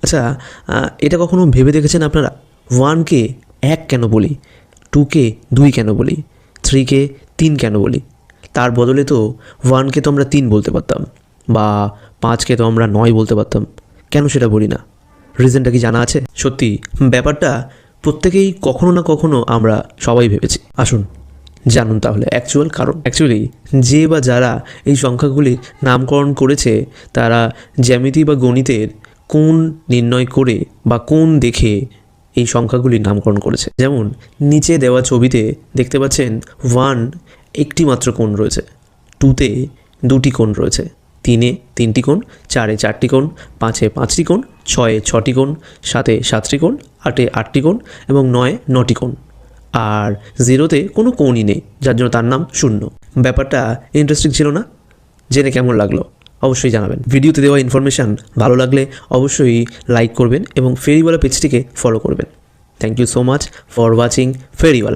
আচ্ছা, এটা কখনো ভেবে দেখেছেন আপনারা? 1কে 1 কেন বলি, 2কে 2 কেন বলি, 3কে 3 কেন বলি? তার বদলে তো 1কে তো আমরা 3 বলতে পারতাম, বা 5কে তো আমরা 9 বলতে পারতাম। কেন সেটা বলি না? রিজনটা কি জানা আছে? সত্যি ব্যাপারটা প্রত্যেকেই কখনো না কখনো আমরা সবাই ভেবেছি। আসুন জানুন তাহলে অ্যাকচুয়াল কারণ। অ্যাকচুয়ালি যে বা যারা এই সংখ্যাগুলির নামকরণ করেছে, তারা জ্যামিতি বা গণিতের কোণ নির্ণয় করে বা কোণ দেখে এই সংখ্যাগুলির নামকরণ করেছে। যেমন নিচে দেওয়া ছবিতে দেখতে পাচ্ছেন 1 একটি মাত্র কোণ রয়েছে, 2তে 2টি কোণ রয়েছে, 3-এ 3টি কোণ, 4-এ 4টি কোণ, 5-এ 5টি কোণ, 6-এ 6টি কোণ, 7-এ 7টি কোণ, 8-এ 8টি কোণ এবং 9-এ 9টি কোণ। আর 0তে কোনো কোণই নেই, যার জন্য তার নাম 0। ব্যাপারটা ইন্টারেস্টিং ছিল না? জেনে কেমন লাগলো অবশ্যই জানাবেন। ভিডিওতে দেওয়া ইনফরমেশান ভালো লাগলে অবশ্যই লাইক করবেন এবং ফেরিওয়ালা পেজটিকে ফলো করবেন। Thank you so much for watching ফেরিওয়ালা।